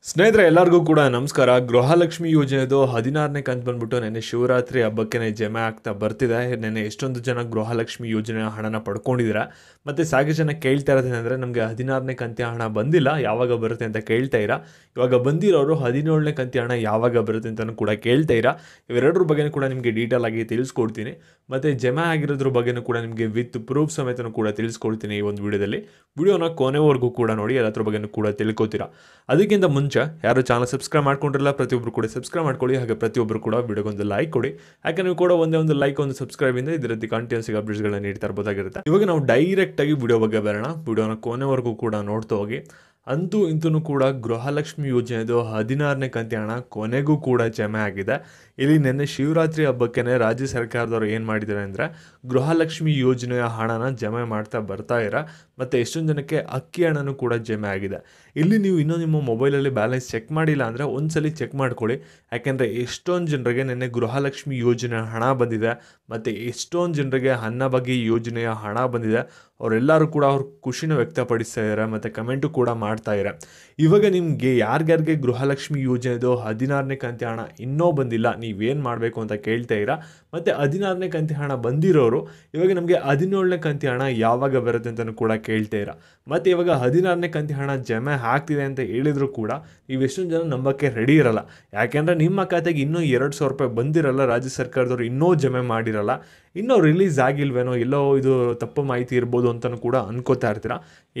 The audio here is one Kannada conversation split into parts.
ಸ್ನೇಹಿತರೆ ಎಲ್ಲರಿಗೂ ಕೂಡ ನಮಸ್ಕಾರ. ಗೃಹಲಕ್ಷ್ಮಿ ಯೋಜನೆದು 16ನೇ ಕಂತು ಬಂದ್ಬಿಟ್ಟು ನೆನ್ನೆ ಶಿವರಾತ್ರಿ ಹಬ್ಬಕ್ಕೆ ಜಮೆ ಆಗ್ತಾ ಬರ್ತಿದೆ. ನೆನ್ನೆ ಎಷ್ಟೊಂದು ಜನ ಗೃಹಲಕ್ಷ್ಮಿ ಯೋಜನೆ ಹಣನ ಪಡ್ಕೊಂಡಿದ್ದೀರಾ. ಮತ್ತು ಸಾಕಷ್ಟು ಜನ ಕೇಳ್ತಾ ಇರೋದೇನೆಂದರೆ ನಮಗೆ 16ನೇ ಕಂತಿನ ಹಣ ಬಂದಿಲ್ಲ, ಯಾವಾಗ ಬರುತ್ತೆ ಅಂತ ಕೇಳ್ತಾ ಇರಾ. ಇವಾಗ ಬಂದಿರೋರು 17ನೇ ಕಂತಿನ ಹಣ ಯಾವಾಗ ಬರುತ್ತೆ ಅಂತಲೂ ಕೂಡ ಕೇಳ್ತಾ ಇರಾ. ಇವೆರಡರ ಬಗ್ಗೆನೂ ಕೂಡ ನಿಮಗೆ ಡೀಟೇಲ್ ಆಗಿ ತಿಳಿಸ್ಕೊಡ್ತೀನಿ. ಮತ್ತು ಜಮೆ ಆಗಿರೋದ್ರ ಬಗ್ಗೆನೂ ಕೂಡ ನಿಮಗೆ ವಿತ್ ಪ್ರೂಫ್ ಸಮೇತನೂ ಕೂಡ ತಿಳಿಸ್ಕೊಡ್ತೀನಿ ಈ ಒಂದು ವಿಡಿಯೋದಲ್ಲಿ. ವಿಡಿಯೋನ ಕೊನೆವರೆಗೂ ಕೂಡ ನೋಡಿ, ಎಲ್ಲದ್ರ ಬಗ್ಗೆನೂ ಕೂಡ ತಿಳ್ಕೊತೀರಾ. ಅದಕ್ಕಿಂತ ಮುಂಚೆ ಯಾರು ಚಾನಲ್ ಸಬ್ಸ್ಕ್ರೈಬ್ ಮಾಡ್ಕೊಂಡಿರಲ್ಲ, ಪ್ರತಿಯೊಬ್ಬರು ಕೂಡ ಸಬ್ಸ್ಕ್ರೈಬ್ ಮಾಡ್ಕೊಳ್ಳಿ. ಹಾಗೆ ಪ್ರತಿಯೊಬ್ಬರು ಕೂಡ ವಿಡಿಯೋಗೊಂದು ಲೈಕ್ ಕೊಡಿ. ಯಾಕೆ ನೀವು ಕೂಡ ಒಂದೇ ಒಂದು ಲೈಕ್, ಒಂದು ಸಬ್ಸ್ಕ್ರೈಬ್ ಇಂದ ಇದೇ ರೀತಿ ಕಂಟಿನ್ಯೂಸ್ ಅಪ್ಡೇಟ್ಸ್ಗಳನ್ನ ನೀಡ್ತಾ ಇರ್ಬೋದಾಗಿರುತ್ತೆ. ಇವಾಗ ನಾವು ಡೈರೆಕ್ಟ್ ಆಗಿ ವಿಡಿಯೋ ಬಗ್ಗೆ ಬರೋಣ. ವಿಡಿಯೋನ ಕೊನೆವರೆಗೂ ಕೂಡ ನೋಡ್ತಾ ಹೋಗಿ. ಅಂತೂ ಇಂತೂ ಕೂಡ ಗೃಹಲಕ್ಷ್ಮಿ ಯೋಜನೆದು 16ನೇ ಕಂತಿನ ಹಣ ಕೊನೆಗೂ ಕೂಡ ಜಮೆ ಆಗಿದೆ. ಇಲ್ಲಿ ನಿನ್ನೆ ಶಿವರಾತ್ರಿ ಹಬ್ಬಕ್ಕೆ ರಾಜ್ಯ ಸರ್ಕಾರದವರು ಏನು ಮಾಡಿದ್ದಾರೆ ಅಂದರೆ ಗೃಹಲಕ್ಷ್ಮಿ ಯೋಜನೆಯ ಹಣನ ಜಮೆ ಮಾಡ್ತಾ ಬರ್ತಾ ಇರ. ಮತ್ತು ಎಷ್ಟೊಂದು ಜನಕ್ಕೆ ಅಕ್ಕಿ ಹಣನೂ ಕೂಡ ಜಮೆ ಆಗಿದೆ. ಇಲ್ಲಿ ನೀವು ಇನ್ನೂ ನಿಮ್ಮ ಮೊಬೈಲಲ್ಲಿ ಬ್ಯಾಲೆನ್ಸ್ ಚೆಕ್ ಮಾಡಿಲ್ಲ ಅಂದರೆ ಒಂದ್ಸಲಿ ಚೆಕ್ ಮಾಡ್ಕೊಳ್ಳಿ. ಯಾಕೆಂದರೆ ಎಷ್ಟೊಂದು ಜನರಿಗೆ ನಿನ್ನೆ ಗೃಹಲಕ್ಷ್ಮಿ ಯೋಜನೆಯ ಹಣ ಬಂದಿದೆ. ಮತ್ತು ಎಷ್ಟೊಂದು ಜನರಿಗೆ ಅನ್ನಭಾಗ್ಯ ಯೋಜನೆಯ ಹಣ ಬಂದಿದೆ. ಅವರೆಲ್ಲರೂ ಕೂಡ ಅವ್ರ ಖುಷಿನ ವ್ಯಕ್ತಪಡಿಸ್ತಾ ಇದ್ದಾರೆ ಮತ್ತು ಕಮೆಂಟು ಕೂಡ ಮಾಡ್ತಾ ಇದ್ದಾರೆ. ಇವಾಗ ನಿಮಗೆ ಯಾರ್ಯಾರಿಗೆ ಗೃಹಲಕ್ಷ್ಮಿ ಯೋಜನೆದು 16ನೇ ಕಂತಿನ ಹಣ ಇನ್ನೂ ಬಂದಿಲ್ಲ, ನೀವೇನು ಮಾಡಬೇಕು ಅಂತ ಕೇಳ್ತಾ ಇರಾ. ಮತ್ತು 16ನೇ ಕಂತಿನ ಹಣ ಬಂದಿರೋರು ಇವಾಗ ನಮಗೆ 17ನೇ ಕಂತಿನ ಹಣ ಯಾವಾಗ ಬರುತ್ತೆ ಅಂತಲೂ ಕೂಡ ಕೇಳ್ತಾ ಇರಾ. ಮತ್ತು ಇವಾಗ 16ನೇ ಕಂತಿನ ಹಣ ಜಮೆ ಆಗ್ತಿದೆ ಅಂತ ಹೇಳಿದ್ರು ಕೂಡ ನೀವು ಎಷ್ಟೊಂದು ಜನ ನಂಬಕ್ಕೆ ರೆಡಿ ಇರಲ್ಲ. ಯಾಕೆಂದರೆ ನಿಮ್ಮ ಖಾತೆಗೆ ಇನ್ನೂ 2,000 ರೂಪಾಯಿ ಬಂದಿರಲ್ಲ, ರಾಜ್ಯ ಸರ್ಕಾರದವರು ಇನ್ನೂ ಜಮೆ ಮಾಡಿರಲ್ಲ, ಇನ್ನೂ ರಿಲೀಸ್ ಆಗಿಲ್ವೇನೋ, ಎಲ್ಲೋ ಇದು ತಪ್ಪು ಮಾಹಿತಿ ಇರ್ಬೋದು ಅಂತಲೂ ಕೂಡ ಅನ್ಕೋತಾ ಇರ್ತೀರ.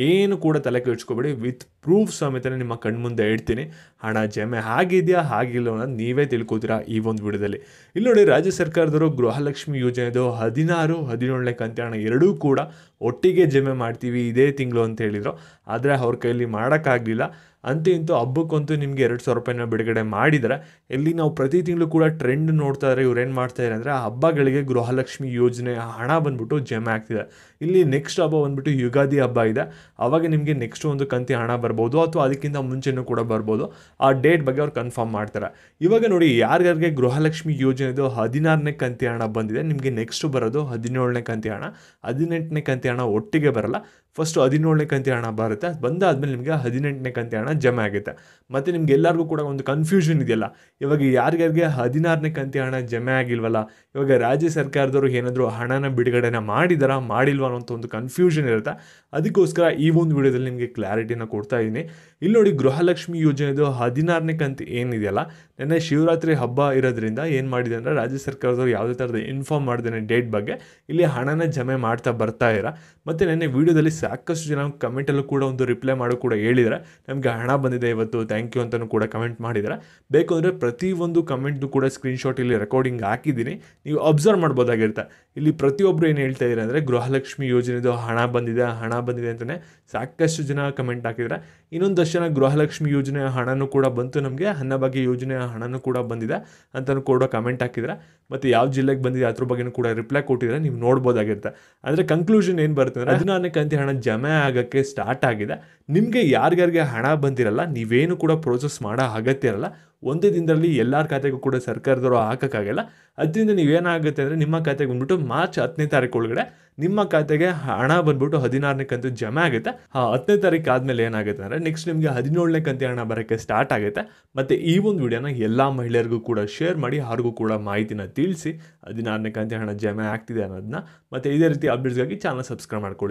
ಏನು ಕೂಡ ತಲೆ ಕೆಡಿಸ್ಕೋಬೇಡಿ, ವಿತ್ ಪ್ರೂಫ್ ಸಮೇತ ನಿಮ್ಮ ಕಣ್ಮುಂದೆ ಇಡ್ತೀನಿ. ಹಣ ಜಮೆ ಆಗಿದೆಯಾ ಆಗಿಲ್ಲ ಅನ್ನೋದು ನೀವೇ ತಿಳ್ಕೊತೀರಾ ಈ ಒಂದು ವಿಡಿಯೋದಲ್ಲಿ. ಇಲ್ಲಿ ನೋಡಿ, ರಾಜ್ಯ ಸರ್ಕಾರದವರು ಗೃಹಲಕ್ಷ್ಮಿ ಯೋಜನೆದು 16, 17ನೇ ಕಂತಿನ ಹಣ ಎರಡೂ ಕೂಡ ಒಟ್ಟಿಗೆ ಜಮೆ ಮಾಡ್ತೀವಿ ಇದೇ ತಿಂಗಳು ಅಂತ ಹೇಳಿದರು. ಆದರೆ ಅವ್ರ ಕೈಯಲ್ಲಿ ಮಾಡೋಕ್ಕಾಗಲಿಲ್ಲ. ಅಂತೂ ಇಂತೂ ಹಬ್ಬಕ್ಕಂತೂ ನಿಮಗೆ 2,000 ರೂಪಾಯಿನ ಬಿಡುಗಡೆ ಮಾಡಿದರೆ, ಇಲ್ಲಿ ನಾವು ಪ್ರತಿ ತಿಂಗಳು ಕೂಡ ಟ್ರೆಂಡ್ ನೋಡ್ತಾ ಇದ್ದಾರೆ. ಇವ್ರು ಏನು ಮಾಡ್ತಾರೆ ಅಂದರೆ ಆ ಹಬ್ಬಗಳಿಗೆ ಗೃಹಲಕ್ಷ್ಮಿ ಯೋಜನೆ ಹಣ ಬಂದ್ಬಿಟ್ಟು ಜಮೆ ಆಗ್ತಿದೆ. ಇಲ್ಲಿ ನೆಕ್ಸ್ಟ್ ಹಬ್ಬ ಬಂದ್ಬಿಟ್ಟು ಯುಗಾದಿ ಹಬ್ಬ ಇದೆ. ಆವಾಗ ನಿಮಗೆ ನೆಕ್ಸ್ಟ್ ಒಂದು ಕಂತಿ ಹಣ ಬರ್ಬೋದು, ಅಥವಾ ಅದಕ್ಕಿಂತ ಮುಂಚೆನೂ ಕೂಡ ಬರ್ಬೋದು. ಆ ಡೇಟ್ ಬಗ್ಗೆ ಅವ್ರು ಕನ್ಫರ್ಮ್ ಮಾಡ್ತಾರೆ. ಇವಾಗ ನೋಡಿ, ಯಾರ್ಯಾರಿಗೆ ಗೃಹಲಕ್ಷ್ಮಿ ಯೋಜನೆದು 16ನೇ ಕಂತಿ ಹಣ ಬಂದಿದೆ, ನಿಮಗೆ ನೆಕ್ಸ್ಟ್ ಬರೋದು 17ನೇ ಕಂತಿ ಹಣ, 18ನೇ ಕಂತಿ ಹಣ ಒಟ್ಟಿಗೆ ಬರಲ್ಲ. ಫಸ್ಟು 17ನೇ ಕಂತಿ ಹಣ ಬರುತ್ತೆ, ಬಂದಾದ್ಮೇಲೆ ನಿಮಗೆ 18ನೇ ಕಂತಿ ಹಣ ಜಮೆ ಆಗುತ್ತೆ. ಮತ್ತು ನಿಮ್ಗೆ ಎಲ್ಲರಿಗೂ ಕೂಡ ಒಂದು ಕನ್ಫ್ಯೂಷನ್ ಇದೆಯಲ್ಲ, ಇವಾಗ ಯಾರ್ಯಾರಿಗೆ 16ನೇ ಕಂತಿ ಹಣ ಜಮೆ ಆಗಿಲ್ವಲ್ಲ, ಇವಾಗ ರಾಜ್ಯ ಸರ್ಕಾರದವರು ಏನಾದರೂ ಹಣನ ಬಿಡುಗಡೆನ ಮಾಡಿದಾರಾ ಮಾಡಿಲ್ವ ಅನ್ನೋಂಥ ಒಂದು ಕನ್ಫ್ಯೂಷನ್ ಇರುತ್ತೆ. ಅದಕ್ಕೋಸ್ಕರ ಈ ಒಂದು ವಿಡಿಯೋದಲ್ಲಿ ನಿಮಗೆ ಕ್ಲಾರಿಟಿನ ಕೊಡ್ತಾ ಇದ್ದೀನಿ. ಇಲ್ಲಿ ನೋಡಿ, ಗೃಹಲಕ್ಷ್ಮಿ ಯೋಜನೆದು 16ನೇ ಕಂತು ಏನಿದೆಯಲ್ಲ, ನೆನ್ನೆ ಶಿವರಾತ್ರಿ ಹಬ್ಬ ಇರೋದ್ರಿಂದ ಏನು ಮಾಡಿದೆ ಅಂದರೆ ರಾಜ್ಯ ಸರ್ಕಾರದವರು ಯಾವುದೇ ಥರದ ಇನ್ಫಾರ್ಮ್ ಮಾಡಿದ್ದೇನೆ ಡೇಟ್ ಬಗ್ಗೆ, ಇಲ್ಲಿ ಹಣನ ಜಮೆ ಮಾಡ್ತಾ ಬರ್ತಾ ಇರ. ಮತ್ತು ನೆನ್ನೆ ವೀಡಿಯೋದಲ್ಲಿ ಸಾಕಷ್ಟು ಜನ ಕಮೆಂಟಲ್ಲೂ ಕೂಡ ಒಂದು ರಿಪ್ಲೈ ಮಾಡೋ ಕೂಡ ಹೇಳಿದರೆ, ನಮಗೆ ಹಣ ಬಂದಿದೆ ಇವತ್ತು, ಥ್ಯಾಂಕ್ ಯು ಅಂತಲೂ ಕೂಡ ಕಮೆಂಟ್ ಮಾಡಿದ್ದಾರೆ. ಬೇಕು ಅಂದರೆ ಪ್ರತಿಯೊಂದು ಕಮೆಂಟ್ದು ಕೂಡ ಸ್ಕ್ರೀನ್ಶಾಟ್ ಇಲ್ಲಿ ರೆಕಾರ್ಡಿಂಗ್ ಹಾಕಿದ್ದೀನಿ, ನೀವು ಅಬ್ಸರ್ವ್ ಮಾಡ್ಬೋದಾಗಿರುತ್ತೆ. ಇಲ್ಲಿ ಪ್ರತಿಯೊಬ್ಬರು ಏನು ಹೇಳ್ತಾ ಇದ್ದಾರೆ ಅಂದರೆ ಗೃಹಲಕ್ಷ್ಮಿ ಯೋಜನೆದು ಹಣ ಬಂದಿದೆ ಅಂತಲೇ ಸಾಕಷ್ಟು ಜನ ಕಮೆಂಟ್ ಹಾಕಿದರೆ. ಇನ್ನೊಂದಷ್ಟು ಜನ ಗೃಹಲಕ್ಷ್ಮಿ ಯೋಜನೆಯ ಹಣನೂ ಕೂಡ ಬಂತು, ನಮಗೆ ಅನ್ನಭಾಗ್ಯ ಯೋಜನೆಯ ಹಣನೂ ಕೂಡ ಬಂದಿದೆ ಅಂತಲೂ ಕೂಡ ಕಮೆಂಟ್ ಹಾಕಿದರೆ. ಮತ್ತು ಯಾವ ಜಿಲ್ಲೆಗೆ ಬಂದಿದೆ ಅದ್ರ ಬಗ್ಗೆನೂ ಕೂಡ ರಿಪ್ಲೈ ಕೊಟ್ಟಿದ್ರೆ ನೀವು ನೋಡ್ಬೋದಾಗಿರುತ್ತೆ. ಅಂದರೆ ಕನ್ಕ್ಲೂಷನ್ ಏನು ಬರುತ್ತೆ ಅಂದರೆ 16ನೇ ಕಂತಿ ಹಣ ಜಮೆ ಆಗೋಕ್ಕೆ ಸ್ಟಾರ್ಟ್ ಆಗಿದೆ. ನಿಮಗೆ ಯಾರ್ಯಾರಿಗೆ ಹಣ ಬಂದಿರಲ್ಲ, ನೀವೇನು ಕೂಡ ಪ್ರೋಸೆಸ್ ಮಾಡೋ ಅಗತ್ಯ ಇರಲ್ಲ. ಒಂದೇ ದಿನದಲ್ಲಿ ಎಲ್ಲರ ಖಾತೆಗೂ ಕೂಡ ಸರ್ಕಾರದವರು ಹಾಕೋಕ್ಕಾಗಲ್ಲ. ಅದರಿಂದ ನೀವೇನಾಗುತ್ತೆ ಅಂದರೆ ನಿಮ್ಮ ಖಾತೆಗೆ ಬಂದ್ಬಿಟ್ಟು ಮಾರ್ಚ್ 10ನೇ ತಾರೀಕು ಒಳಗಡೆ ನಿಮ್ಮ ಖಾತೆಗೆ ಹಣ ಬಂದ್ಬಿಟ್ಟು 16ನೇ ಕಂತು ಜಮೆ ಆಗುತ್ತೆ. 10ನೇ ತಾರೀಕು ಆದಮೇಲೆ ಏನಾಗುತ್ತೆ ಅಂದರೆ ನೆಕ್ಸ್ಟ್ ನಿಮಗೆ 17ನೇ ಕಂತಿ ಹಣ ಬರೋಕ್ಕೆ ಸ್ಟಾರ್ಟ್ ಆಗುತ್ತೆ. ಮತ್ತು ಈ ಒಂದು ವಿಡಿಯೋನ ಎಲ್ಲ ಮಹಿಳೆಯರಿಗೂ ಕೂಡ ಶೇರ್ ಮಾಡಿ, ಅವ್ರಿಗೂ ಕೂಡ ಮಾಹಿತಿನ ತಿಳಿಸಿ 16ನೇ ಕಂತಿ ಹಣ ಜಮೆ ಆಗ್ತಿದೆ ಅನ್ನೋದನ್ನ. ಮತ್ತು ಇದೇ ರೀತಿ ಅಪ್ಡೇಟ್ಸ್ಗಾಗಿ ಚಾನಲ್ ಸಬ್ಸ್ಕ್ರೈಬ್ ಮಾಡ್ಕೊಳ್ಳಿ.